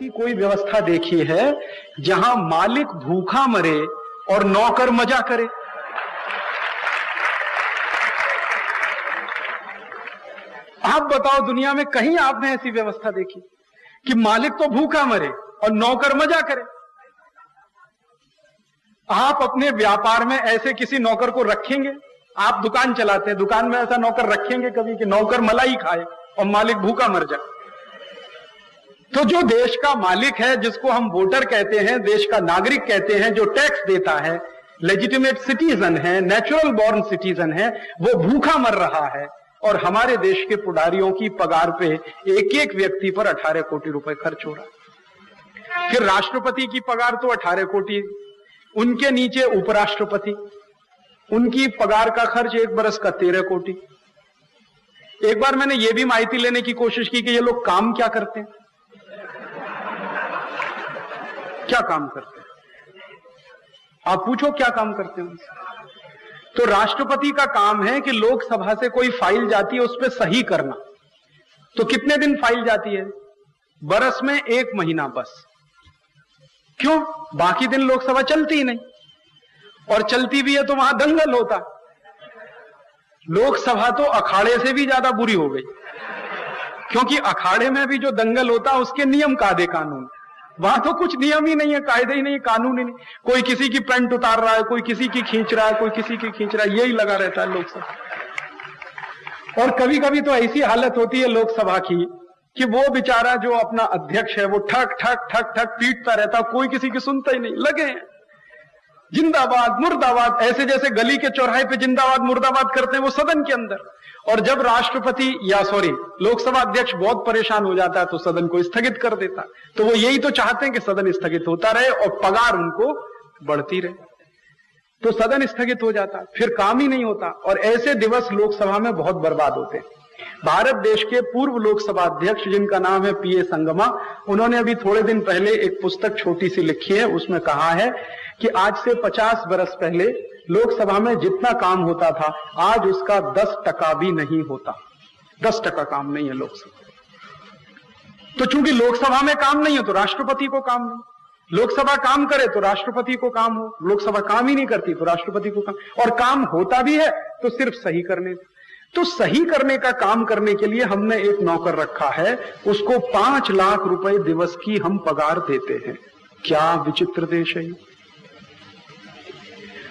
ऐसी कोई व्यवस्था देखी है जहां मालिक भूखा मरे और नौकर मजा करे? आप बताओ, दुनिया में कहीं आपने ऐसी व्यवस्था देखी कि मालिक तो भूखा मरे और नौकर मजा करे? आप अपने व्यापार में ऐसे किसी नौकर को रखेंगे? आप दुकान चलाते हैं, दुकान में ऐसा नौकर रखेंगे कभी कि नौकर मलाई खाए और मालिक भूखा मर जाए? तो जो देश का मालिक है, जिसको हम वोटर कहते हैं, देश का नागरिक कहते हैं, जो टैक्स देता है, लेजिटिमेट सिटीजन है, नेचुरल बॉर्न सिटीजन है, वो भूखा मर रहा है और हमारे देश के पुडारियों की पगार पे एक एक व्यक्ति पर 18 कोटी रुपए खर्च हो रहा है। फिर राष्ट्रपति की पगार तो 18 कोटी, उनके नीचे उपराष्ट्रपति, उनकी पगार का खर्च एक बरस का 13 कोटी। एक बार मैंने यह भी माहिती लेने की कोशिश की कि ये लोग काम क्या करते हैं, क्या काम करते हैं, आप पूछो क्या काम करते हैं उनसे। तो राष्ट्रपति का काम है कि लोकसभा से कोई फाइल जाती है उस पर सही करना। तो कितने दिन फाइल जाती है? बरस में 1 महीना बस। क्यों? बाकी दिन लोकसभा चलती ही नहीं, और चलती भी है तो वहां दंगल होता। लोकसभा तो अखाड़े से भी ज्यादा बुरी हो गई, क्योंकि अखाड़े में भी जो दंगल होता उसके नियम कायदे कानून, वहां तो कुछ नियम ही नहीं है, कायदे ही नहीं, कानून ही नहीं। कोई किसी की पैंट उतार रहा है, कोई किसी की खींच रहा है, कोई किसी की खींच रहा है, यही लगा रहता है लोकसभा। और कभी कभी तो ऐसी हालत होती है लोकसभा की कि वो बेचारा जो अपना अध्यक्ष है वो ठक ठक ठक ठक पीटता रहता, कोई किसी की सुनता ही नहीं। लगे हैं जिंदाबाद मुर्दाबाद, ऐसे जैसे गली के चौराहे पे जिंदाबाद मुर्दाबाद करते हैं वो सदन के अंदर। और जब राष्ट्रपति लोकसभा अध्यक्ष बहुत परेशान हो जाता है तो सदन को स्थगित कर देता। तो वो यही तो चाहते हैं कि सदन स्थगित होता रहे और पगार उनको बढ़ती रहे। तो सदन स्थगित हो जाता, फिर काम ही नहीं होता, और ऐसे दिवस लोकसभा में बहुत बर्बाद होते हैं। भारत देश के पूर्व लोकसभा अध्यक्ष, जिनका नाम है पीए संगमा, उन्होंने अभी थोड़े दिन पहले एक पुस्तक छोटी सी लिखी है। उसमें कहा है कि आज से 50 बरस पहले लोकसभा में जितना काम होता था आज उसका 10% भी नहीं होता। 10% काम नहीं है लोकसभा। तो चूंकि लोकसभा में काम नहीं हो तो राष्ट्रपति को काम नहीं, लोकसभा काम करे तो राष्ट्रपति को काम हो, लोकसभा काम ही नहीं करती तो राष्ट्रपति को काम, और काम होता भी है तो सिर्फ सही करने। तो सही करने का काम करने के लिए हमने एक नौकर रखा है, उसको 5 लाख रुपए दिवस की हम पगार देते हैं। क्या विचित्र देश है।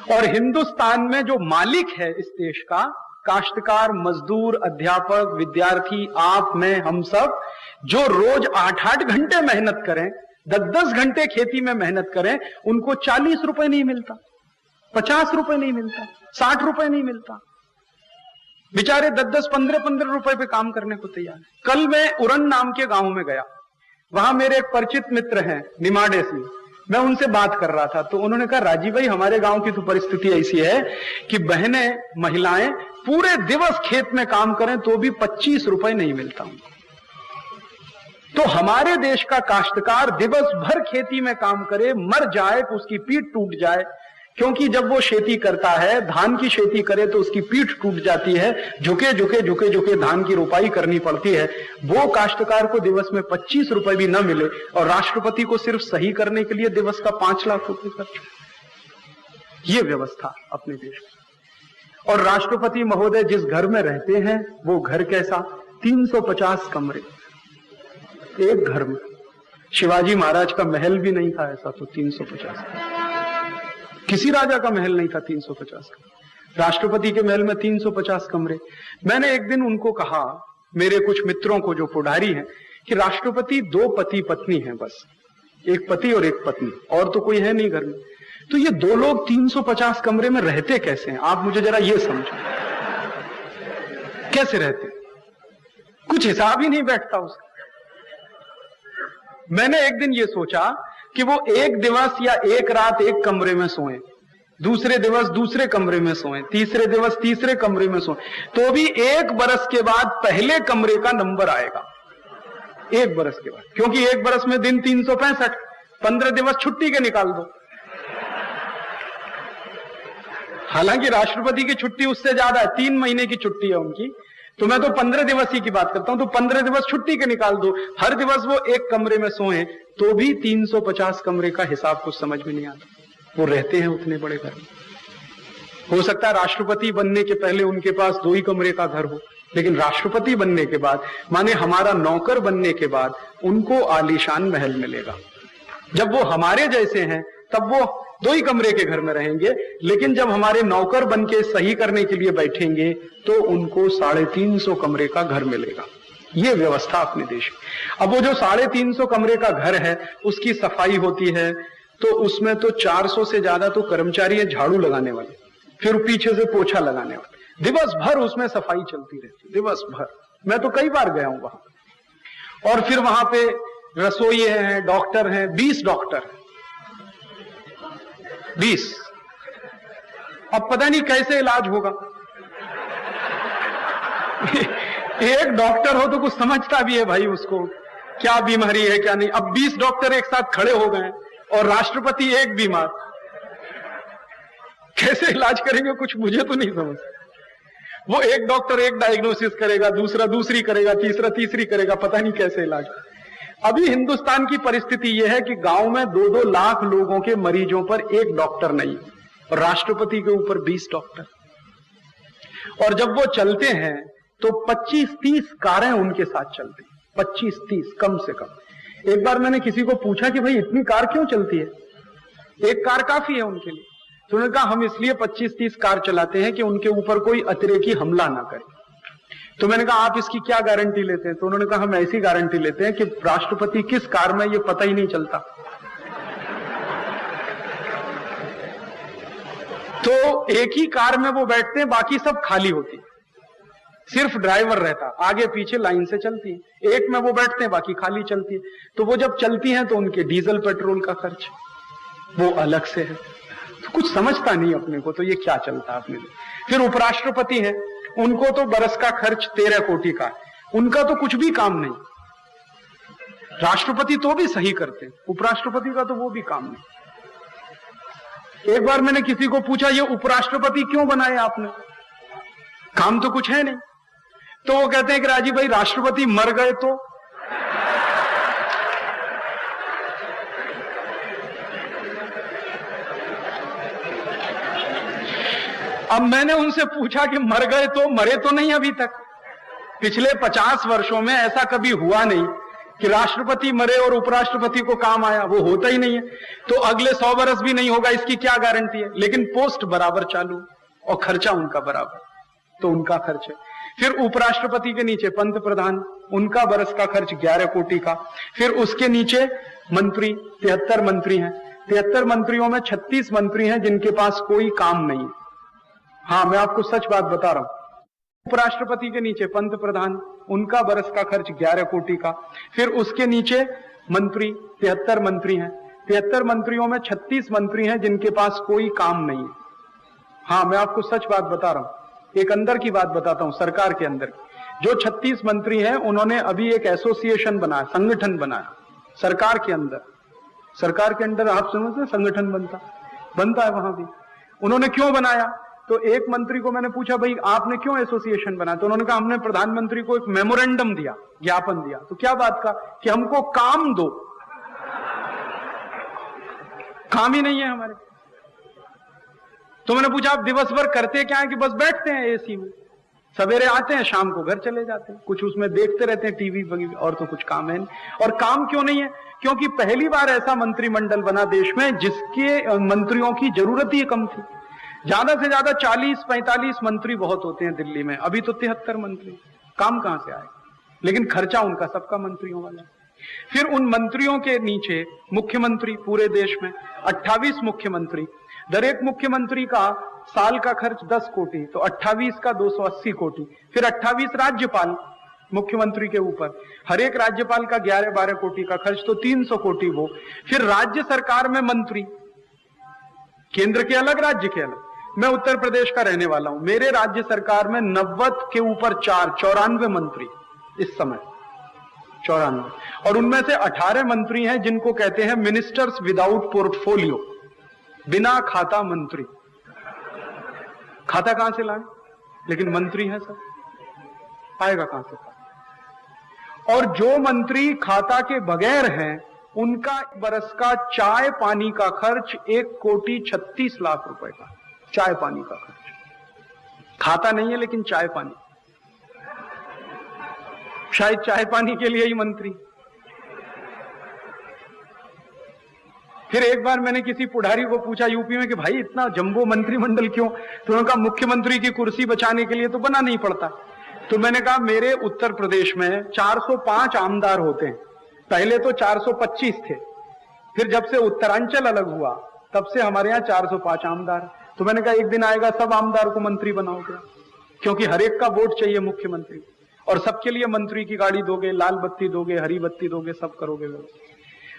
और हिंदुस्तान में जो मालिक है इस देश का, काश्तकार, मजदूर, अध्यापक, विद्यार्थी, आप, मैं, हम सब, जो रोज 8-8 घंटे मेहनत करें, 10-10 घंटे खेती में मेहनत करें, उनको 40 रुपए नहीं मिलता, 50 रुपए नहीं मिलता, 60 रुपए नहीं मिलता। बेचारे 10-10, 15-15 रुपए पे काम करने को तैयार है। कल मैं उरन नाम के गांव में गया, वहां मेरे एक परिचित मित्र हैं निमाड़े से, मैं उनसे बात कर रहा था तो उन्होंने कहा, राजीव भाई हमारे गांव की तो परिस्थिति ऐसी है कि बहनें, महिलाएं पूरे दिवस खेत में काम करें तो भी 25 रुपए नहीं मिलता उनको। तो हमारे देश का काश्तकार दिवस भर खेती में काम करे, मर जाए तो उसकी पीठ टूट जाए, क्योंकि जब वो खेती करता है, धान की खेती करे तो उसकी पीठ टूट जाती है, झुके झुके झुके झुके धान की रोपाई करनी पड़ती है। वो काश्तकार को दिवस में 25 रुपए भी न मिले और राष्ट्रपति को सिर्फ सही करने के लिए दिवस का 5 लाख रुपए खर्च। ये व्यवस्था अपने देश में। और राष्ट्रपति महोदय जिस घर में रहते हैं वो घर कैसा? 350 कमरे एक घर में। शिवाजी महाराज का महल भी नहीं था ऐसा, तो 350 किसी राजा का महल नहीं था 350 कमरे। राष्ट्रपति के महल में 350 कमरे। मैंने एक दिन उनको कहा, मेरे कुछ मित्रों को जो पुडारी हैं, कि राष्ट्रपति 2 पति पत्नी हैं बस, एक पति और एक पत्नी, और तो कोई है नहीं घर में। तो ये 2 लोग 350 कमरे में रहते कैसे हैं? आप मुझे जरा ये समझो, कैसे रहते? कुछ हिसाब ही नहीं बैठता उसका। मैंने एक दिन ये सोचा कि वो एक दिवस या एक रात एक कमरे में सोएं, दूसरे दिवस दूसरे कमरे में सोएं, तीसरे दिवस तीसरे कमरे में सोएं, तो भी 1 बरस के बाद पहले कमरे का नंबर आएगा। 1 बरस के बाद, क्योंकि 1 बरस में दिन 365, 15 दिवस छुट्टी के निकाल दो। हालांकि राष्ट्रपति की छुट्टी उससे ज्यादा है, 3 महीने की छुट्टी है उनकी, तो मैं तो 15 दिवस ही की बात करता हूं, तो 15 दिवस छुट्टी के निकाल दो, हर दिवस वो एक कमरे में सोए तो भी 350 कमरे का हिसाब कुछ समझ में नहीं आता। वो रहते हैं उतने बड़े घर में। हो सकता है राष्ट्रपति बनने के पहले उनके पास 2 ही कमरे का घर हो, लेकिन राष्ट्रपति बनने के बाद, माने हमारा नौकर बनने के बाद, उनको आलीशान महल मिलेगा। जब वो हमारे जैसे हैं तब वो 2 ही कमरे के घर में रहेंगे, लेकिन जब हमारे नौकर बन के सही करने के लिए बैठेंगे तो उनको 350 कमरे का घर मिलेगा। ये व्यवस्था अपने देश में। अब वो जो 350 कमरे का घर है उसकी सफाई होती है, तो उसमें तो 400 से ज्यादा तो कर्मचारी है झाड़ू लगाने वाले, फिर पीछे से पोछा लगाने वाले, दिवस भर उसमें सफाई चलती रहती, दिवस भर। मैं तो कई बार गया हूं वहां। और फिर वहां पे रसोई हैं, डॉक्टर हैं, 20 डॉक्टर, 20। अब पता नहीं कैसे इलाज होगा। एक डॉक्टर हो तो कुछ समझता भी है भाई उसको क्या बीमारी है क्या नहीं। अब 20 डॉक्टर एक साथ खड़े हो गए और राष्ट्रपति एक बीमार, कैसे इलाज करेंगे कुछ मुझे तो नहीं समझ। वो एक डॉक्टर एक डायग्नोसिस करेगा, दूसरा दूसरी करेगा, तीसरा तीसरी करेगा, पता नहीं कैसे इलाज। अभी हिंदुस्तान की परिस्थिति यह है कि गांव में 2-2 लाख लोगों के मरीजों पर एक डॉक्टर नहीं, और राष्ट्रपति के ऊपर 20 डॉक्टर। और जब वो चलते हैं तो 25-30 कारें उनके साथ चलती, 25-30 कम से कम। एक बार मैंने किसी को पूछा कि भाई इतनी कार क्यों चलती है, एक कार काफी है उनके लिए। तो उन्होंने कहा हम इसलिए 25-30 कार चलाते हैं कि उनके ऊपर कोई अतिरेकी हमला ना करे। तो मैंने कहा आप इसकी क्या गारंटी लेते हैं? तो उन्होंने कहा हम ऐसी गारंटी लेते हैं कि राष्ट्रपति किस कार में ये पता ही नहीं चलता। तो एक ही कार में वो बैठते हैं, बाकी सब खाली होती, सिर्फ ड्राइवर रहता, आगे पीछे लाइन से चलती है। एक में वो बैठते हैं, बाकी खाली चलती है। तो वो जब चलती हैं तो उनके डीजल पेट्रोल का खर्च वो अलग से है। तो कुछ समझता नहीं अपने को, तो ये क्या चलता अपने लिए। फिर उपराष्ट्रपति है, उनको तो बरस का खर्च 13 कोटि का है, उनका तो कुछ भी काम नहीं। राष्ट्रपति तो भी सही करते, उपराष्ट्रपति का तो वो भी काम नहीं। एक बार मैंने किसी को पूछा ये उपराष्ट्रपति क्यों बनाए आपने, काम तो कुछ है नहीं। तो वो कहते हैं कि राजीव भाई राष्ट्रपति मर गए तो। अब मैंने उनसे पूछा कि मर गए तो, मरे तो नहीं अभी तक। पिछले 50 वर्षों में ऐसा कभी हुआ नहीं कि राष्ट्रपति मरे और उपराष्ट्रपति को काम आया, वो होता ही नहीं है। तो अगले 100 वर्ष भी नहीं होगा, इसकी क्या गारंटी है। लेकिन पोस्ट बराबर चालू और खर्चा उनका बराबर, तो उनका खर्च है। फिर उपराष्ट्रपति के नीचे पंत प्रधान, उनका बरस का खर्च 11 कोटि का। फिर उसके नीचे मंत्री, 73 मंत्री हैं। 73 मंत्रियों में 36 मंत्री हैं जिनके पास कोई काम नहीं है। हाँ, मैं आपको सच बात बता रहा हूं। उपराष्ट्रपति के नीचे पंत प्रधान, उनका बरस का खर्च 11 कोटि का। फिर उसके नीचे मंत्री, 73 मंत्री हैं। 73 मंत्रियों में 36 मंत्री हैं जिनके पास कोई काम नहीं है। हाँ, मैं आपको सच बात बता रहा हूं। एक अंदर की बात बताता हूं, सरकार के अंदर की। जो 36 मंत्री हैं उन्होंने अभी एक एसोसिएशन बनाया, संगठन बनाया सरकार के अंदर। सरकार के अंदर आप समझते हैं संगठन बनता है वहां भी। उन्होंने क्यों बनाया? तो एक मंत्री को मैंने पूछा भाई आपने क्यों एसोसिएशन बनाया? तो उन्होंने कहा हमने प्रधानमंत्री को एक मेमोरेंडम दिया, ज्ञापन दिया। तो क्या बात का? कि हमको काम दो। काम ही नहीं है हमारे। तो मैंने पूछा आप दिवस भर करते क्या है? कि बस बैठते हैं एसी में, सवेरे आते हैं शाम को घर चले जाते हैं, कुछ उसमें देखते रहते हैं टीवी वगैरह, और तो कुछ काम है नहीं। और काम क्यों नहीं है? क्योंकि पहली बार ऐसा मंत्रिमंडल बना देश में जिसके मंत्रियों की जरूरत ही कम थी। ज्यादा से ज्यादा 40-45 मंत्री बहुत होते हैं दिल्ली में, अभी तो 73 मंत्री। काम कहां से आए? लेकिन खर्चा उनका सबका मंत्रियों वाला। फिर उन मंत्रियों के नीचे मुख्यमंत्री, पूरे देश में 28 मुख्यमंत्री। दर एक मुख्यमंत्री का साल का खर्च 10 कोटि, तो 28 का 280 कोटि। फिर 28 राज्यपाल मुख्यमंत्री के ऊपर, हर एक राज्यपाल का 11-12 कोटि का खर्च, तो 300 कोटि वो। फिर राज्य सरकार में मंत्री, केंद्र के अलग राज्य के अलग। मैं उत्तर प्रदेश का रहने वाला हूं, मेरे राज्य सरकार में 90 के ऊपर 94 मंत्री इस समय, 94। और उनमें से 18 मंत्री हैं जिनको कहते हैं मिनिस्टर्स विदाउट पोर्टफोलियो, बिना खाता मंत्री। खाता कहां से लाए? लेकिन मंत्री हैं सब। आएगा कहां से? और जो मंत्री खाता के बगैर हैं, उनका बरस का चाय पानी का खर्च 1,36,00,000 रुपए का। चाय पानी का खर्च। खाता नहीं है लेकिन चाय पानी, शायद चाय पानी के लिए ही मंत्री। फिर एक बार मैंने किसी पुढ़ारी को पूछा यूपी में कि भाई इतना जंबो मंत्रिमंडल क्यों? तो उन्होंने कहा मुख्यमंत्री की कुर्सी बचाने के लिए तो बना नहीं पड़ता। तो मैंने कहा मेरे उत्तर प्रदेश में 405 आमदार होते हैं, पहले तो 425 थे, फिर जब से उत्तरांचल अलग हुआ तब से हमारे यहाँ 405 आमदार। तो मैंने कहा एक दिन आएगा सब आमदार को मंत्री बनाओगे, क्योंकि हर एक का वोट चाहिए मुख्यमंत्री, और सबके लिए मंत्री की गाड़ी दोगे, लाल बत्ती दोगे, हरी बत्ती दोगे, सब करोगे वो।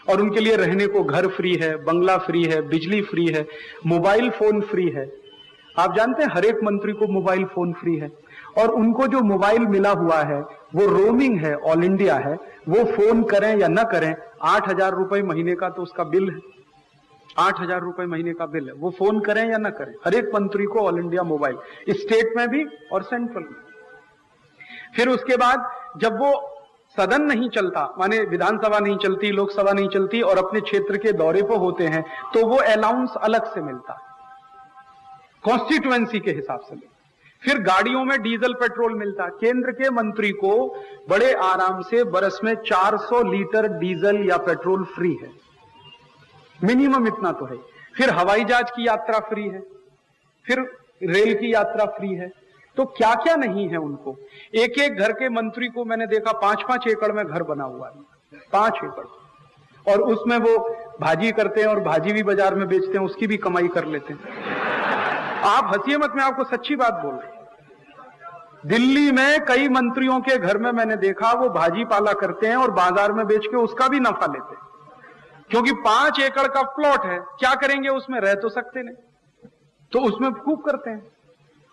और उनके लिए रहने को घर फ्री है, बंगला फ्री है, बिजली फ्री है, मोबाइल फोन फ्री है। आप जानते हैं हर एक मंत्री को मोबाइल फोन फ्री है, और उनको जो मोबाइल मिला हुआ है वो रोमिंग है, ऑल इंडिया है। वो फोन करें या ना करें, 8,000 रुपए महीने का तो उसका बिल है, 8,000 रुपए महीने का बिल है। वो फोन करें या ना करें, हर एक मंत्री को ऑल इंडिया मोबाइल, स्टेट में भी और सेंट्रल में। फिर उसके बाद जब वो सदन नहीं चलता, माने विधानसभा नहीं चलती, लोकसभा नहीं चलती, और अपने क्षेत्र के दौरे पर होते हैं, तो वो अलाउंस अलग से मिलता है, कॉन्स्टिट्यूएंसी के हिसाब से। फिर गाड़ियों में डीजल पेट्रोल मिलता है। केंद्र के मंत्री को बड़े आराम से बरस में 400 लीटर डीजल या पेट्रोल फ्री है, मिनिमम इतना तो है। फिर हवाई जहाज की यात्रा फ्री है, फिर रेल की यात्रा फ्री है। तो क्या क्या नहीं है उनको। एक एक घर के मंत्री को मैंने देखा 5-5 एकड़ में घर बना हुआ है, 5 एकड़, और उसमें वो भाजी करते हैं, और भाजी भी बाजार में बेचते हैं, उसकी भी कमाई कर लेते हैं। आप हंसिए मत, मैं आपको सच्ची बात बोल रहा हूं। दिल्ली में कई मंत्रियों के घर में मैंने देखा वो भाजी पाला करते हैं और बाजार में बेच के उसका भी नफा लेते हैं, क्योंकि 5 एकड़ का प्लॉट है, क्या करेंगे उसमें, रह तो सकते नहीं, तो उसमें खूब करते हैं,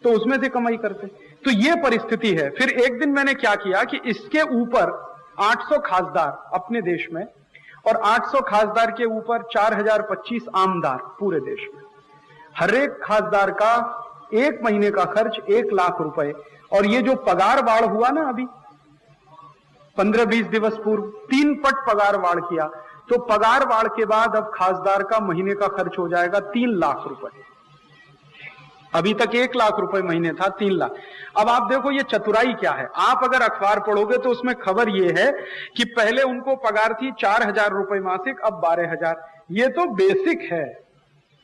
तो उसमें से कमाई करते हैं। तो ये परिस्थिति है। फिर एक दिन मैंने क्या किया कि इसके ऊपर 800 खासदार अपने देश में, और 800 खासदार के ऊपर 4,025 आमदार पूरे देश में। हर एक खासदार का एक महीने का खर्च 1,00,000 रुपए। और ये जो पगार बाढ़ हुआ ना अभी 15-20 दिवस पूर्व, 3 पट पगार बाढ़ किया, तो पगार बाढ़ के बाद अब खासदार का महीने का खर्च हो जाएगा 3,00,000 रुपए। अभी तक 1,00,000 रुपए महीने था, 3,00,000। अब आप देखो ये चतुराई क्या है। आप अगर अखबार पढ़ोगे तो उसमें खबर ये है कि पहले उनको पगार थी 4,000 रुपए मासिक, अब 12,000। ये तो बेसिक है,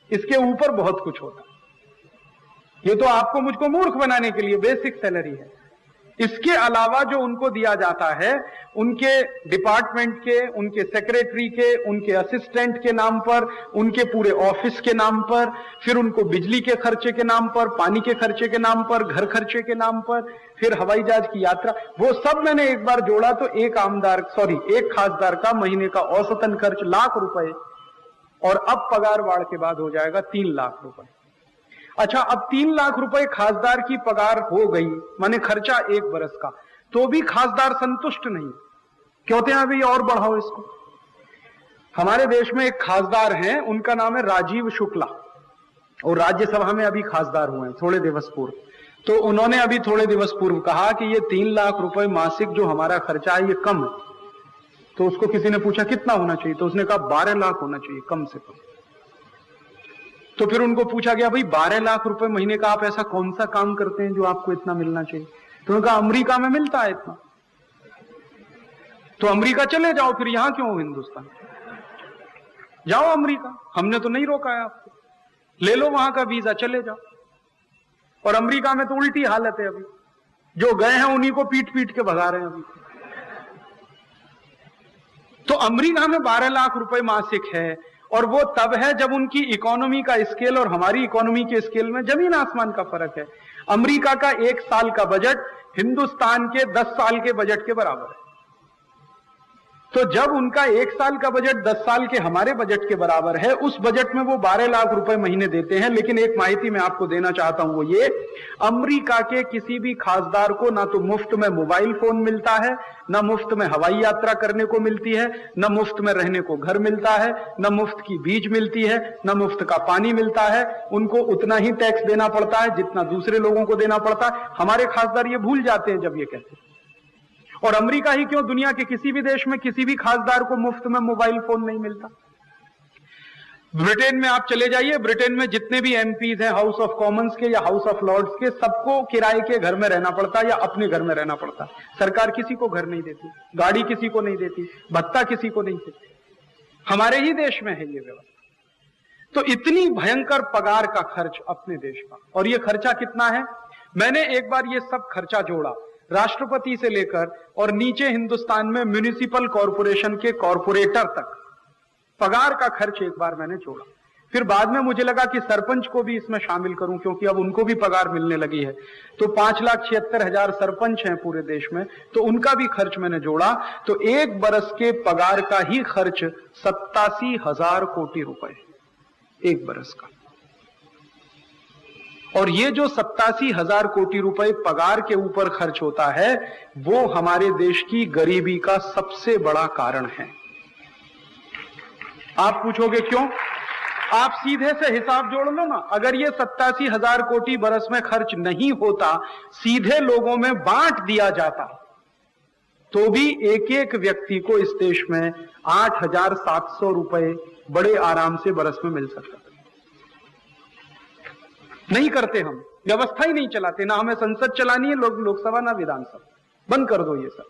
इसके ऊपर बहुत कुछ होता है। ये तो आपको मुझको मूर्ख बनाने के लिए बेसिक सैलरी है। इसके अलावा जो उनको दिया जाता है, उनके डिपार्टमेंट के, उनके सेक्रेटरी के, उनके असिस्टेंट के नाम पर, उनके पूरे ऑफिस के नाम पर, फिर उनको बिजली के खर्चे के नाम पर, पानी के खर्चे के नाम पर, घर खर्चे के नाम पर, फिर हवाई जहाज की यात्रा, वो सब मैंने एक बार जोड़ा तो एक खासदार का महीने का औसतन खर्च 1,00,000 रुपए, और अब पगार बाढ़ के बाद हो जाएगा 3,00,000 रुपए। अच्छा, अब 3,00,000 रुपए खासदार की पगार हो गई, माने खर्चा 1 बरस का, तो भी खासदार संतुष्ट नहीं, कहते हैं अभी और बढ़ाओ इसको। हमारे देश में एक खासदार हैं, उनका नाम है राजीव शुक्ला, और राज्यसभा में अभी खासदार हुए हैं थोड़े दिवस पूर्व। तो उन्होंने अभी थोड़े दिवस पूर्व कहा कि ये 3,00,000 रुपए मासिक जो हमारा खर्चा है ये कम है। तो उसको किसी ने पूछा कितना होना चाहिए, तो उसने कहा 12,00,000 होना चाहिए कम से कम। तो फिर उनको पूछा गया भाई 12,00,000 रुपए महीने का आप ऐसा कौन सा काम करते हैं जो आपको इतना मिलना चाहिए? तो उन्होंने कहा अमेरिका में मिलता है इतना। तो अमेरिका चले जाओ, फिर यहां क्यों हो हिंदुस्तान? जाओ अमेरिका, हमने तो नहीं रोका है आपको, ले लो वहां का वीजा, चले जाओ। और अमेरिका में तो उल्टी हालत है, अभी जो गए हैं उन्हीं को पीट पीट के भगा रहे हैं अभी। तो अमेरिका में 12,00,000 रुपए मासिक है, और वो तब है जब उनकी इकोनॉमी का स्केल और हमारी इकोनॉमी के स्केल में जमीन आसमान का फर्क है। अमेरिका का 1 साल का बजट हिंदुस्तान के 10 साल के बजट के बराबर है। तो जब उनका 1 साल का बजट 10 साल के हमारे बजट के बराबर है, उस बजट में वो 12,00,000 रुपए महीने देते हैं। लेकिन एक माहिती मैं आपको देना चाहता हूं, वो ये, अमेरिका के किसी भी खासदार को ना तो मुफ्त में मोबाइल फोन मिलता है, ना मुफ्त में हवाई यात्रा करने को मिलती है, ना मुफ्त में रहने को घर मिलता है, ना मुफ्त की बीज मिलती है, ना मुफ्त का पानी मिलता है। उनको उतना ही टैक्स देना पड़ता है जितना दूसरे लोगों को देना पड़ता है। हमारे खासदार ये भूल जाते हैं जब ये कहते हैं। और अमेरिका ही क्यों, दुनिया के किसी भी देश में किसी भी खासदार को मुफ्त में मोबाइल फोन नहीं मिलता। ब्रिटेन में आप चले जाइए, ब्रिटेन में जितने भी एमपीज हैं हाउस ऑफ कॉमन्स के या हाउस ऑफ लॉर्ड्स के, सबको किराए के घर में रहना पड़ता है या अपने घर में रहना पड़ता है। सरकार किसी को घर नहीं देती, गाड़ी किसी को नहीं देती, भत्ता किसी को नहीं देती। हमारे ही देश में है ये व्यवस्था। तो इतनी भयंकर पगार का खर्च अपने देश का, और ये खर्चा कितना है, मैंने एक बार ये सब खर्चा जोड़ा, राष्ट्रपति से लेकर और नीचे हिंदुस्तान में म्युनिसिपल कॉरपोरेशन के कॉरपोरेटर तक पगार का खर्च एक बार मैंने जोड़ा। फिर बाद में मुझे लगा कि सरपंच को भी इसमें शामिल करूं, क्योंकि अब उनको भी पगार मिलने लगी है। तो 5,76,000 सरपंच हैं पूरे देश में, तो उनका भी खर्च मैंने जोड़ा, तो एक बरस के पगार का ही खर्च 87,000 कोटी रुपए, एक बरस का। और ये जो 87,000 कोटी रुपए पगार के ऊपर खर्च होता है, वो हमारे देश की गरीबी का सबसे बड़ा कारण है। आप पूछोगे क्यों? आप सीधे से हिसाब जोड़ लो ना, अगर ये 87,000 कोटी बरस में खर्च नहीं होता, सीधे लोगों में बांट दिया जाता, तो भी एक एक व्यक्ति को इस देश में 8,700 रुपए बड़े आराम से बरस में मिल सकता। नहीं करते हम, व्यवस्था ही नहीं चलाते, ना हमें संसद चलानी है, लोकसभा ना विधानसभा, बंद कर दो ये सब,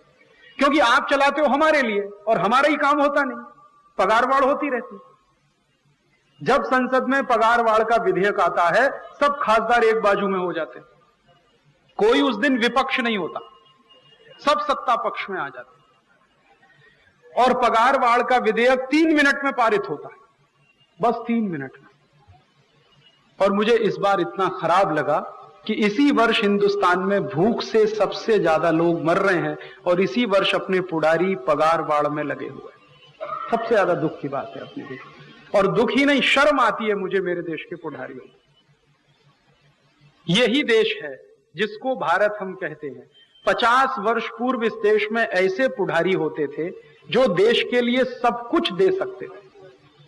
क्योंकि आप चलाते हो हमारे लिए और हमारा ही काम होता नहीं, पगारवाड़ होती रहती। जब संसद में पगारवाड़ का विधेयक आता है, सब खासदार एक बाजू में हो जाते, कोई उस दिन विपक्ष नहीं होता, सब सत्ता पक्ष में आ जाते, और पगारवाड़ का विधेयक 3 मिनट में पारित होता है, बस 3 मिनट में। और मुझे इस बार इतना खराब लगा कि इसी वर्ष हिंदुस्तान में भूख से सबसे ज्यादा लोग मर रहे हैं, और इसी वर्ष अपने पुडारी पगारवाड़ में लगे हुए हैं। सबसे ज्यादा दुख की बात है अपने देश, और दुख ही नहीं, शर्म आती है मुझे मेरे देश के पुडारियों। यही देश है जिसको भारत हम कहते हैं। 50 वर्ष पूर्व इस देश में ऐसे पुडारी होते थे जो देश के लिए सब कुछ दे सकते थे,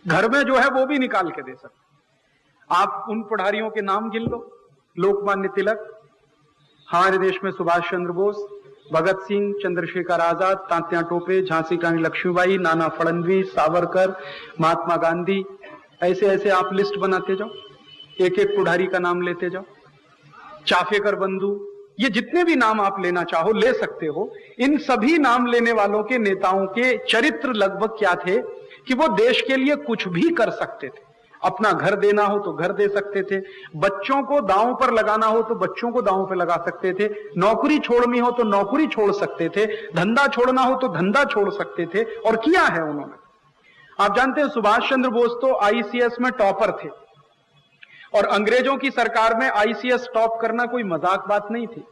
घर में जो है वो भी निकाल के दे सकते। आप उन पुडारियों के नाम गिन लो, लोकमान्य तिलक, हमारे देश में सुभाष चंद्र बोस, भगत सिंह, चंद्रशेखर आजाद, तात्या टोपे, झांसी की रानी लक्ष्मीबाई, नाना फडणवीस, सावरकर, महात्मा गांधी, ऐसे ऐसे आप लिस्ट बनाते जाओ, एक एक पुडारी का नाम लेते जाओ, चाफेकर बंधु, ये जितने भी नाम आप लेना चाहो ले सकते हो। इन सभी नाम लेने वालों के नेताओं के चरित्र लगभग क्या थे कि वो देश के लिए कुछ भी कर सकते थे। अपना घर देना हो तो घर दे सकते थे, बच्चों को दांव पर लगाना हो तो बच्चों को दांव पर लगा सकते थे, नौकरी छोड़नी हो तो नौकरी छोड़ सकते थे, धंधा छोड़ना हो तो धंधा छोड़ सकते थे, और किया है उन्होंने। आप जानते हैं सुभाष चंद्र बोस तो आईसीएस में टॉपर थे, और अंग्रेजों की सरकार में आईसीएस टॉप करना कोई मजाक बात नहीं थी।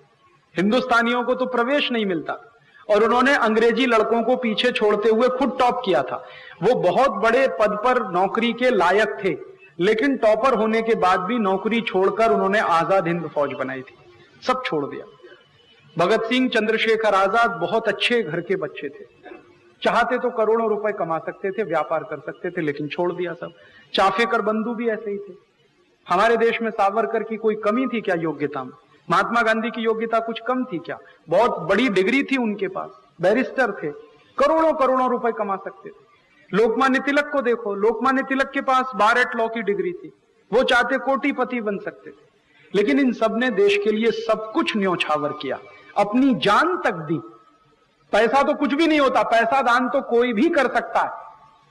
हिंदुस्तानियों को तो प्रवेश नहीं मिलता, और उन्होंने अंग्रेजी लड़कों को पीछे छोड़ते हुए खुद टॉप किया था। वो बहुत बड़े पद पर नौकरी के लायक थे, लेकिन टॉपर होने के बाद भी नौकरी छोड़कर उन्होंने आजाद हिंद फौज बनाई थी, सब छोड़ दिया। भगत सिंह, चंद्रशेखर आजाद बहुत अच्छे घर के बच्चे थे, चाहते तो करोड़ों रुपए कमा सकते थे, व्यापार कर सकते थे, लेकिन छोड़ दिया सब। चाफेकर बंधु भी ऐसे ही थे। हमारे देश में सावरकर की कोई कमी थी क्या योग्यता में? महात्मा गांधी की योग्यता कुछ कम थी क्या? बहुत बड़ी डिग्री थी उनके पास, बैरिस्टर थे, करोड़ों करोड़ों रुपए कमा सकते थे। लोकमान्य तिलक को देखो, लोकमान्य तिलक के पास बारेट लॉ की डिग्री थी, वो चाहते कोटिपति बन सकते थे, लेकिन इन सब ने देश के लिए सब कुछ न्योछावर किया, अपनी जान तक दी। पैसा तो कुछ भी नहीं होता, पैसा दान तो कोई भी कर सकता है,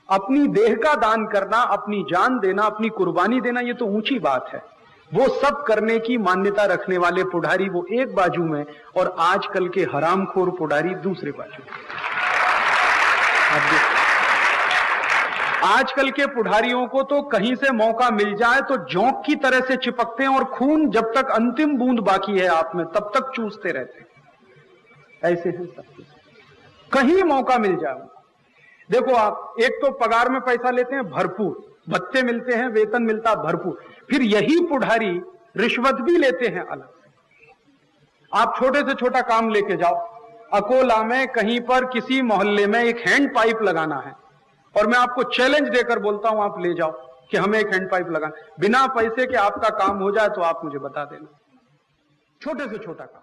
अपनी देह का दान करना, अपनी जान देना, अपनी कुर्बानी देना, ये तो ऊंची बात है। वो सब करने की मान्यता रखने वाले पुडारी वो एक बाजू में, और आजकल के हरामखोर पुडारी दूसरे बाजू में। आजकल के पुडारियों को तो कहीं से मौका मिल जाए तो जोंक की तरह से चिपकते हैं, और खून जब तक अंतिम बूंद बाकी है आप में तब तक चूसते रहते हैं। ऐसे हैं सब, कहीं मौका मिल जाए। देखो आप, एक तो पगार में पैसा लेते हैं भरपूर, भत्ते मिलते हैं, वेतन मिलता भरपूर, फिर यही पुडारी रिश्वत भी लेते हैं अलग से। आप छोटे से छोटा काम लेके जाओ, अकोला में कहीं पर किसी मोहल्ले में एक हैंड पाइप लगाना है, और मैं आपको चैलेंज देकर बोलता हूं आप ले जाओ कि हमें एक हैंड पाइप लगाना, बिना पैसे के आपका काम हो जाए तो आप मुझे बता देना, छोटे से छोटा काम।